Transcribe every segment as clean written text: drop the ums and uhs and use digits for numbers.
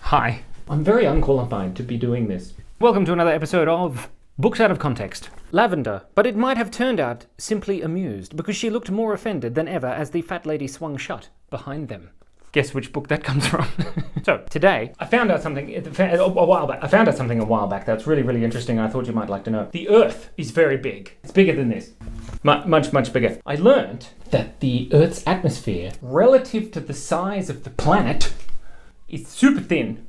Hi. I'm very unqualified to be doing this. Welcome to another episode of Books Out of Context. Lavender, but it might have turned out simply amused, because she looked more offended than ever as the fat lady swung shut behind them. Guess which book that comes from. So, today, I found out something a while back. I found out something a while back that's really, really interesting, and I thought you might like to know. The Earth is very big. It's bigger than this. Much bigger. I learned that the Earth's atmosphere, relative to the size of the planet, is super thin.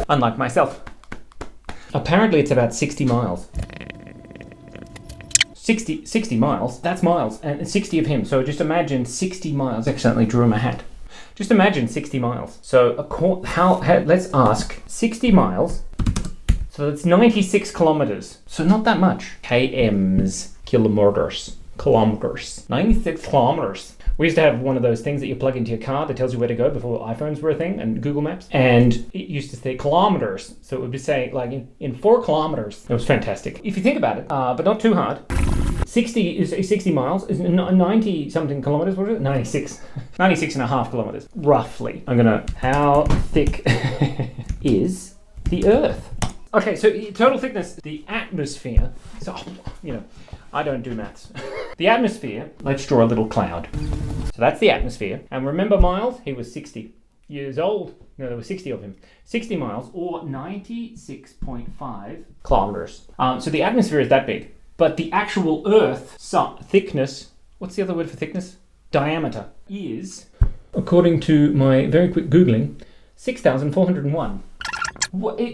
Unlike myself. Apparently it's about 60 miles. 60 miles? That's miles. And 60 of him. So just imagine 60 miles. I accidentally drew him a hat. Just imagine 60 miles. So let's ask 60 miles. So that's 96 kilometers. So not that much. KMs. Kilometers. 96 kilometers. We used to have one of those things that you plug into your car that tells you where to go before iPhones were a thing, and Google Maps. And it used to say kilometers. So it would be saying, like, in 4 kilometers. It was fantastic. If you think about it, but not too hard. 60 miles is 90 something kilometers, what is it? 96. 96 and a half kilometers, roughly. How thick is the Earth? Okay, so total thickness, the atmosphere. So, I don't do maths. The atmosphere, let's draw a little cloud. So that's the atmosphere. And remember Miles? He was 60 years old. No, there were 60 of him. 60 miles or 96.5 kilometers. So the atmosphere is that big. But the actual Earth thickness, what's the other word for thickness? Diameter is, according to my very quick Googling, 6,401.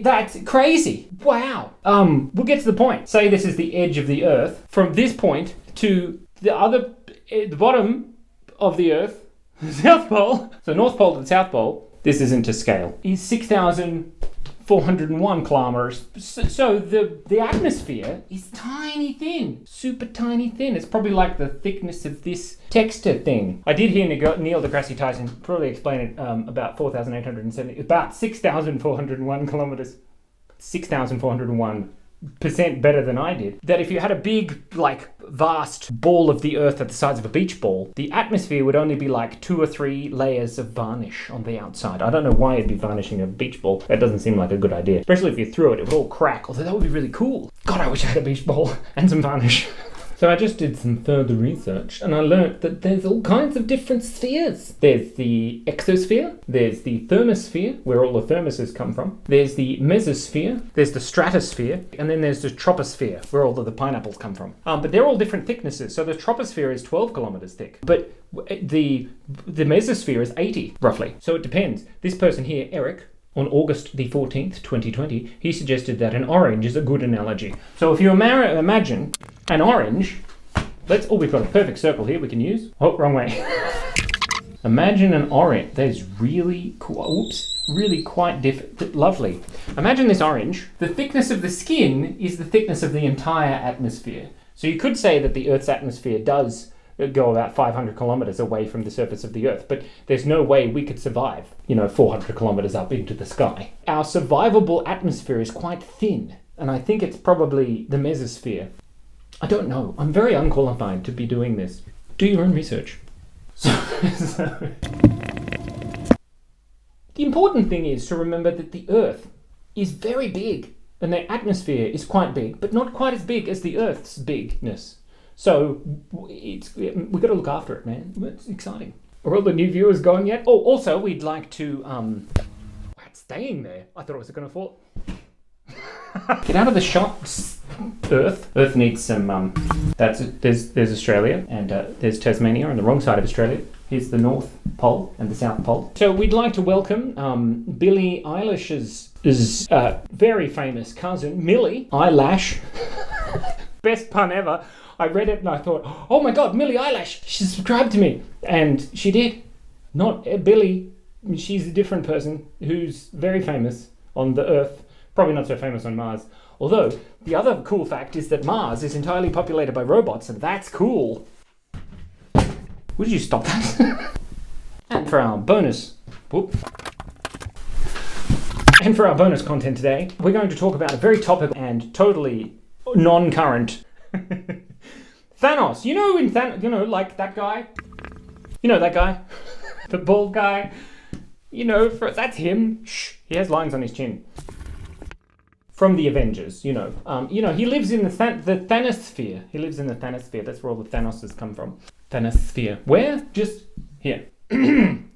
That's crazy. Wow. We'll get to the point. Say this is the edge of the Earth. From this point to the bottom of the Earth, the South Pole, so North Pole to the South Pole, this isn't to scale, is 6,401 kilometers. So the atmosphere is tiny thin, super tiny thin. It's probably like the thickness of this texture thing. I did hear Neil deGrasse Tyson probably explain it about 4,870, about 6,401 kilometers, 6,401% better than I did. That if you had a big, vast ball of the Earth at the size of a beach ball, the atmosphere would only be like 2 or 3 layers of varnish on the outside. I don't know why you'd be varnishing a beach ball. That doesn't seem like a good idea. Especially if you threw it, it would all crack. Although that would be really cool. God, I wish I had a beach ball and some varnish. So I just did some further research and I learnt that there's all kinds of different spheres. There's the exosphere, there's the thermosphere, where all the thermoses come from. There's the mesosphere, there's the stratosphere, and then there's the troposphere, where all of the pineapples come from. But they're all different thicknesses. So the troposphere is 12 kilometers thick, but the mesosphere is 80, roughly. So it depends. This person here, Eric, on August the 14th, 2020, he suggested that an orange is a good analogy. So if you imagine an orange, we've got a perfect circle here we can use. Oh, wrong way. Imagine an orange. That is really cool. Really quite lovely. Imagine this orange. The thickness of the skin is the thickness of the entire atmosphere. So you could say that the Earth's atmosphere does go about 500 kilometers away from the surface of the Earth, but there's no way we could survive, 400 kilometers up into the sky. Our survivable atmosphere is quite thin, and I think it's probably the mesosphere. I don't know. I'm very unqualified to be doing this. Do your own research. So the important thing is to remember that the Earth is very big, and the atmosphere is quite big, but not quite as big as the Earth's bigness. So we've got to look after it, man. It's exciting. Are all the new viewers gone yet? Oh, also, we'd like to... It's staying there. I thought it was going to fall. Get out of the shot, Earth. Earth needs some... There's Australia, and there's Tasmania on the wrong side of Australia. Here's the North Pole and the South Pole. So we'd like to welcome Billie Eilish's very famous cousin, Millie Eyelash. Best pun ever. I read it and I thought, oh my God, Millie Eilish, she subscribed to me. And she did. Not Billie. She's a different person who's very famous on the Earth. Probably not so famous on Mars. Although, the other cool fact is that Mars is entirely populated by robots, and that's cool. Would you stop that? And for our bonus... And for our bonus content today, we're going to talk about a very topical and totally non-current... Thanos, like that guy? You know that guy? The bald guy? That's him. Shh, he has lines on his chin. From the Avengers, he lives in the Thanosphere. He lives in the Thanosphere. That's where all the Thanoses come from. Thanosphere. Where? Just here.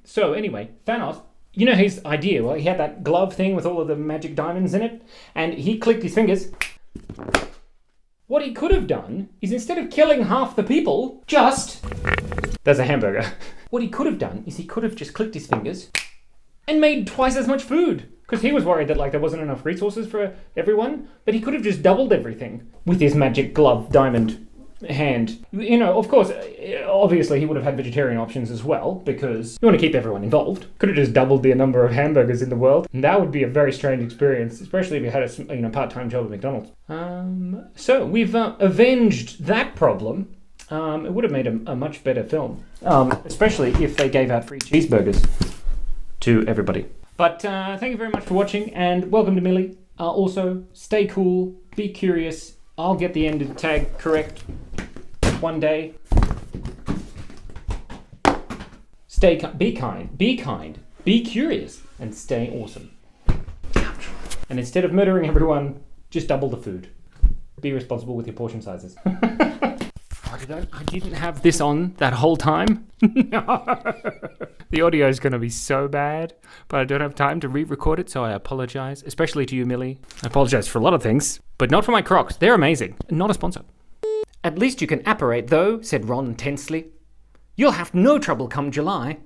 So anyway, Thanos, his idea, well, he had that glove thing with all of the magic diamonds in it, and he clicked his fingers. What he could have done is, instead of killing half the people, there's a hamburger. What he could have done is he could have just clicked his fingers and made twice as much food. Because he was worried that there wasn't enough resources for everyone, but he could have just doubled everything with his magic glove diamond hand. Of course, obviously he would have had vegetarian options as well, because you want to keep everyone involved. Could have just doubled the number of hamburgers in the world, and that would be a very strange experience, especially if you had a part-time job at McDonald's. So we've avenged that problem. It would have made a much better film, especially if they gave out free cheeseburgers to everybody. But thank you very much for watching, and welcome to Millie. Also, stay cool, be curious. I'll get the end tag correct one day. Be kind, be curious, and stay awesome. And instead of murdering everyone, just double the food. Be responsible with your portion sizes. I didn't have this on that whole time. No. The audio is going to be so bad, but I don't have time to re-record it, so I apologize, especially to you, Millie. I apologize for a lot of things, but not for my Crocs. They're amazing. Not a sponsor. At least you can apparate, though, said Ron tensely. You'll have no trouble come July.